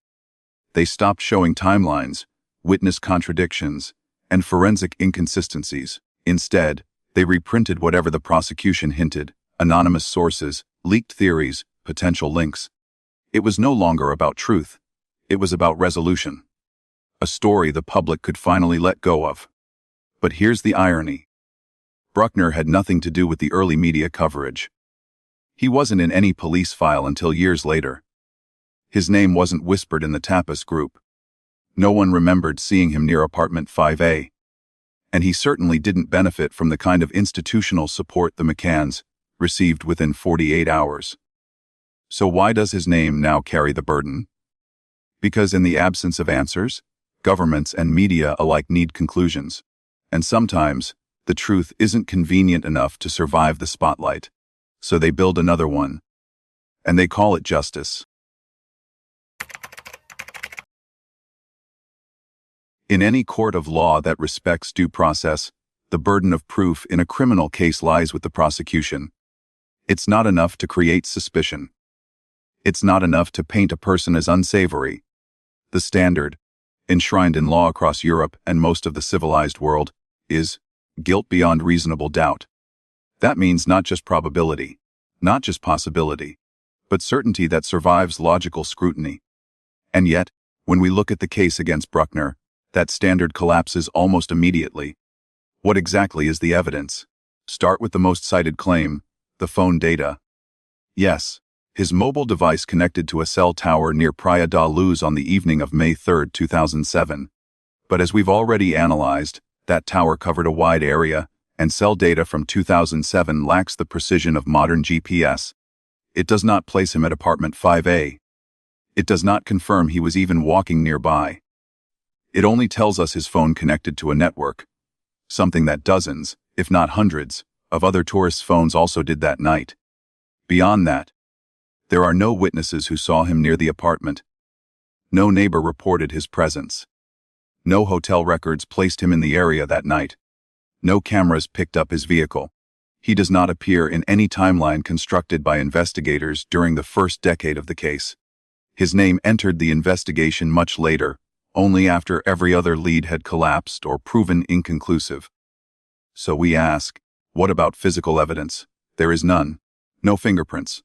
They stopped showing timelines, witness contradictions, and forensic inconsistencies. Instead, they reprinted whatever the prosecution hinted: anonymous sources, leaked theories, potential links. It was no longer about truth. It was about resolution. A story the public could finally let go of. But here's the irony. BRÜCKNER had nothing to do with the early media coverage. He wasn't in any police file until years later. His name wasn't whispered in the Tapas group. No one remembered seeing him near apartment 5A. And he certainly didn't benefit from the kind of institutional support the McCanns received within 48 hours. So why does his name now carry the burden? Because in the absence of answers, governments and media alike need conclusions. And sometimes, the truth isn't convenient enough to survive the spotlight. So they build another one. And they call it justice. In any court of law that respects due process, the burden of proof in a criminal case lies with the prosecution. It's not enough to create suspicion. It's not enough to paint a person as unsavory. The standard, enshrined in law across Europe and most of the civilized world, is guilt beyond reasonable doubt. That means not just probability, not just possibility, but certainty that survives logical scrutiny. And yet, when we look at the case against BRÜCKNER, that standard collapses almost immediately. What exactly is the evidence? Start with the most cited claim, the phone data. Yes, his mobile device connected to a cell tower near Praia da Luz on the evening of May 3, 2007. But as we've already analyzed, that tower covered a wide area, and cell data from 2007 lacks the precision of modern GPS. It does not place him at apartment 5A. It does not confirm he was even walking nearby. It only tells us his phone connected to a network, something that dozens, if not hundreds, of other tourists' phones also did that night. Beyond that, there are no witnesses who saw him near the apartment. No neighbor reported his presence. No hotel records placed him in the area that night. No cameras picked up his vehicle. He does not appear in any timeline constructed by investigators during the first decade of the case. His name entered the investigation much later, only after every other lead had collapsed or proven inconclusive. So we ask, what about physical evidence? There is none. No fingerprints.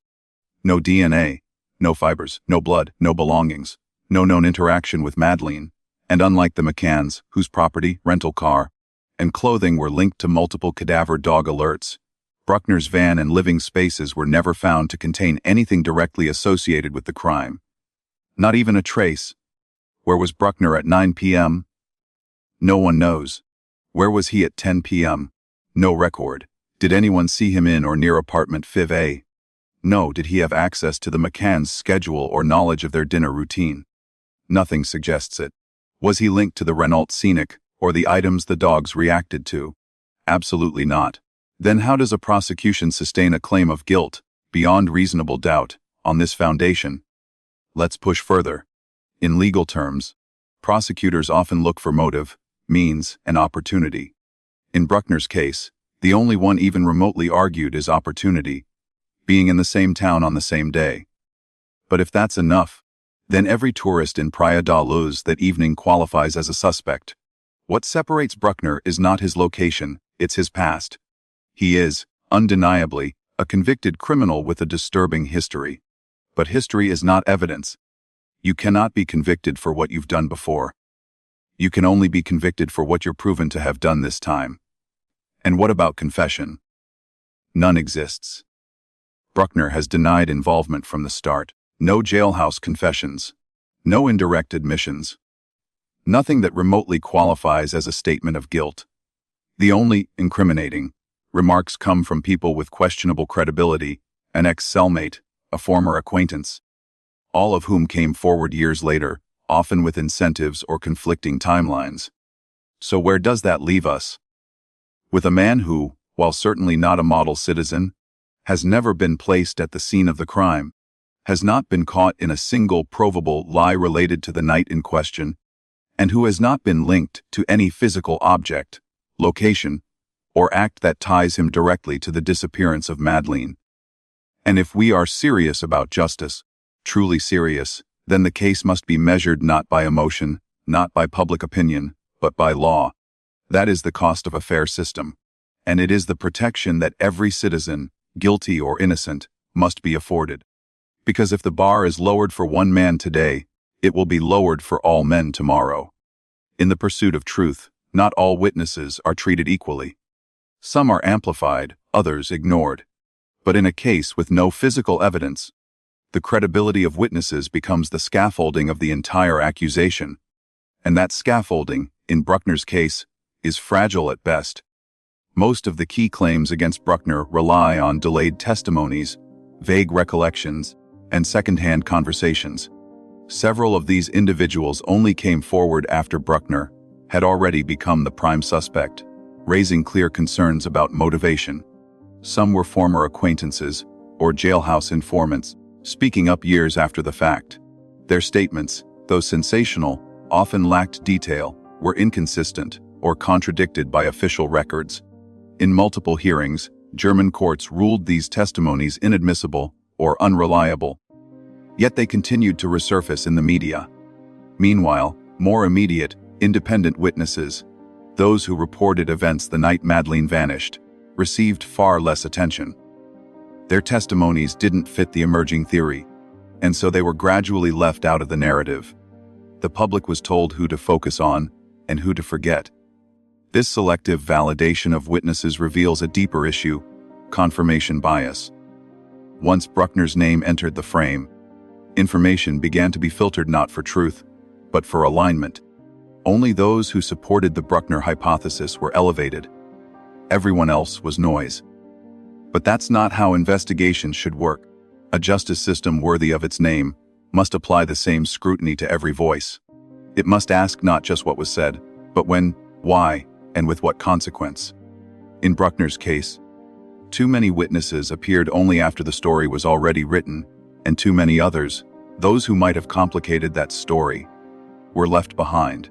No DNA. No fibers. No blood. No belongings. No known interaction with Madeleine. And unlike the McCanns, whose property, rental car, and clothing were linked to multiple cadaver dog alerts, BRÜCKNER's van and living spaces were never found to contain anything directly associated with the crime. Not even a trace. Where was BRÜCKNER at 9 p.m.? No one knows. Where was he at 10 p.m.? No record. Did anyone see him in or near apartment 5A? No. Did he have access to the McCanns' schedule or knowledge of their dinner routine? Nothing suggests it. Was he linked to the Renault Scenic or the items the dogs reacted to? Absolutely not. Then how does a prosecution sustain a claim of guilt, beyond reasonable doubt, on this foundation? Let's push further. In legal terms, prosecutors often look for motive, means, and opportunity. In BRÜCKNER's case, the only one even remotely argued is opportunity, being in the same town on the same day. But if that's enough, then every tourist in Praia da Luz that evening qualifies as a suspect. What separates BRÜCKNER is not his location, it's his past. He is, undeniably, a convicted criminal with a disturbing history. But history is not evidence. You cannot be convicted for what you've done before. You can only be convicted for what you're proven to have done this time. And what about confession? None exists. BRÜCKNER has denied involvement from the start. No jailhouse confessions. No indirect admissions. Nothing that remotely qualifies as a statement of guilt. The only incriminating remarks come from people with questionable credibility, an ex-cellmate, a former acquaintance, all of whom came forward years later, often with incentives or conflicting timelines. So where does that leave us? With a man who, while certainly not a model citizen, has never been placed at the scene of the crime, has not been caught in a single provable lie related to the night in question, and who has not been linked to any physical object, location, or act that ties him directly to the disappearance of Madeleine. And if we are serious about justice, truly serious, then the case must be measured not by emotion, not by public opinion, but by law. That is the cost of a fair system, and it is the protection that every citizen, guilty or innocent, must be afforded. Because if the bar is lowered for one man today, it will be lowered for all men tomorrow. In the pursuit of truth, not all witnesses are treated equally. Some are amplified, others ignored. But in a case with no physical evidence, the credibility of witnesses becomes the scaffolding of the entire accusation. And that scaffolding, in BRÜCKNER's case, is fragile at best. Most of the key claims against BRÜCKNER rely on delayed testimonies, vague recollections, and second-hand conversations. Several of these individuals only came forward after BRÜCKNER had already become the prime suspect, raising clear concerns about motivation. Some were former acquaintances or jailhouse informants, speaking up years after the fact. Their statements, though sensational, often lacked detail, were inconsistent, or contradicted by official records. In multiple hearings, German courts ruled these testimonies inadmissible or unreliable. Yet they continued to resurface in the media. Meanwhile, more immediate, independent witnesses, those who reported events the night Madeleine vanished, received far less attention. Their testimonies didn't fit the emerging theory, and so they were gradually left out of the narrative. The public was told who to focus on and who to forget. This selective validation of witnesses reveals a deeper issue: confirmation bias. Once BRÜCKNER's name entered the frame, information began to be filtered not for truth, but for alignment. Only those who supported the BRÜCKNER hypothesis were elevated. Everyone else was noise. But that's not how investigations should work. A justice system worthy of its name must apply the same scrutiny to every voice. It must ask not just what was said, but when, why, and with what consequence. In BRÜCKNER's case, too many witnesses appeared only after the story was already written, and too many others, those who might have complicated that story, were left behind.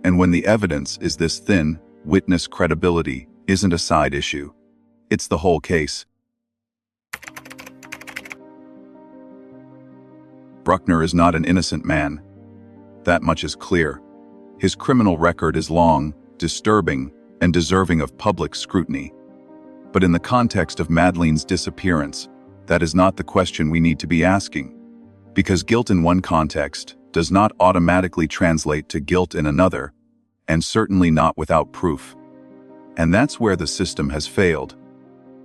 And when the evidence is this thin, witness credibility isn't a side issue. It's the whole case. BRÜCKNER is not an innocent man. That much is clear. His criminal record is long, disturbing, and deserving of public scrutiny. But in the context of Madeleine's disappearance, that is not the question we need to be asking. Because guilt in one context does not automatically translate to guilt in another, and certainly not without proof. And that's where the system has failed.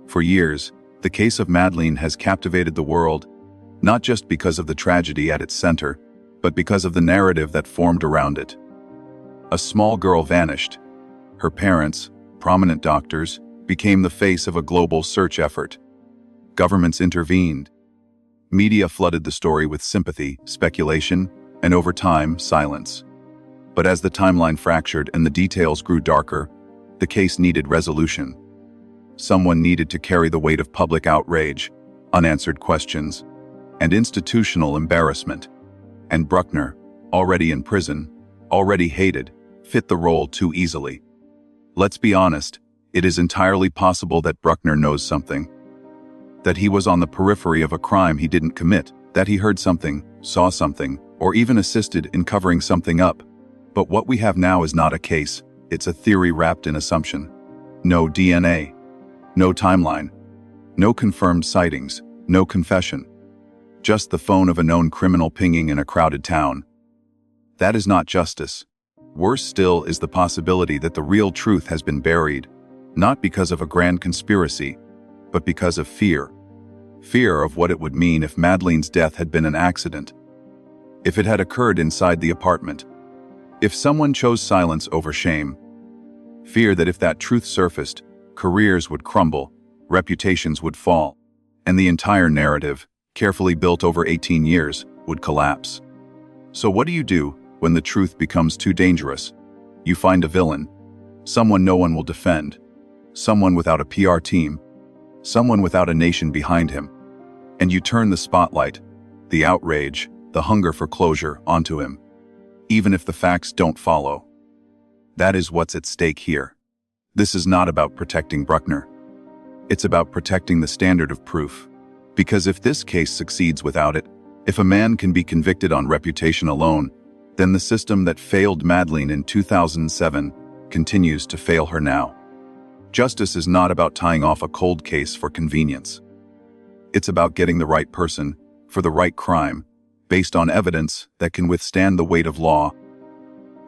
For years, the case of Madeleine has captivated the world, not just because of the tragedy at its center, but because of the narrative that formed around it. A small girl vanished. Her parents, prominent doctors, became the face of a global search effort. Governments intervened. Media flooded the story with sympathy, speculation, and over time, silence. But as the timeline fractured and the details grew darker, the case needed resolution. Someone needed to carry the weight of public outrage, unanswered questions, and institutional embarrassment. And BRÜCKNER, already in prison, already hated, fit the role too easily. Let's be honest, it is entirely possible that BRÜCKNER knows something. That he was on the periphery of a crime he didn't commit, that he heard something, saw something, or even assisted in covering something up. But what we have now is not a case, it's a theory wrapped in assumption. No DNA. No timeline. No confirmed sightings. No confession. Just the phone of a known criminal pinging in a crowded town. That is not justice. Worse still is the possibility that the real truth has been buried, not because of a grand conspiracy, but because of fear. Fear of what it would mean if Madeleine's death had been an accident. If it had occurred inside the apartment. If someone chose silence over shame. Fear that if that truth surfaced, careers would crumble, reputations would fall, and the entire narrative, carefully built over 18 years, would collapse. So what do you do when the truth becomes too dangerous? You find a villain, someone no one will defend, someone without a PR team, someone without a nation behind him, and you turn the spotlight, the outrage, the hunger for closure onto him, even if the facts don't follow. That is what's at stake here. This is not about protecting BRÜCKNER. It's about protecting the standard of proof. Because if this case succeeds without it, if a man can be convicted on reputation alone, then the system that failed Madeleine in 2007 continues to fail her now. Justice is not about tying off a cold case for convenience. It's about getting the right person for the right crime, based on evidence that can withstand the weight of law.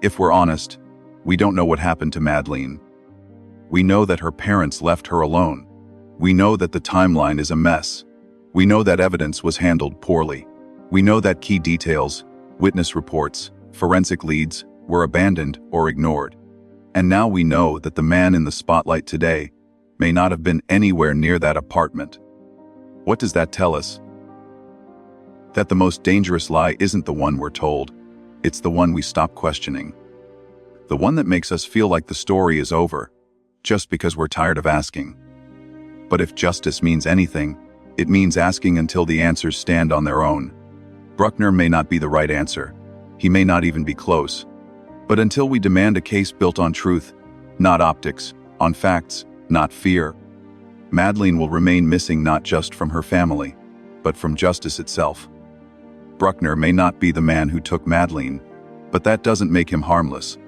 If we're honest, we don't know what happened to Madeleine. We know that her parents left her alone. We know that the timeline is a mess. We know that evidence was handled poorly. We know that key details, witness reports, forensic leads, were abandoned or ignored. And now we know that the man in the spotlight today may not have been anywhere near that apartment. What does that tell us? That the most dangerous lie isn't the one we're told. It's the one we stop questioning. The one that makes us feel like the story is over, just because we're tired of asking. But if justice means anything, it means asking until the answers stand on their own. BRÜCKNER may not be the right answer. He may not even be close. But until we demand a case built on truth, not optics, on facts, not fear, Madeleine will remain missing not just from her family, but from justice itself. BRÜCKNER may not be the man who took Madeleine, but that doesn't make him harmless.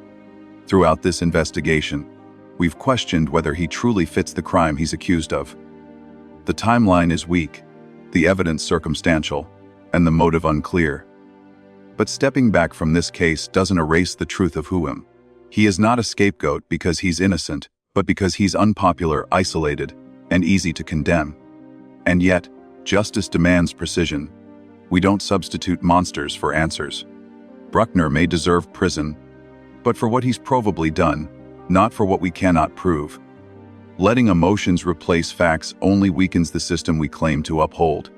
Throughout this investigation, we've questioned whether he truly fits the crime he's accused of. The timeline is weak, the evidence circumstantial, and the motive unclear. But stepping back from this case doesn't erase the truth of who he is. Not a scapegoat because he's innocent, but because he's unpopular, isolated, and easy to condemn. And yet, justice demands precision. We don't substitute monsters for answers. BRÜCKNER may deserve prison, but for what he's probably done, not for what we cannot prove. Letting emotions replace facts only weakens the system we claim to uphold.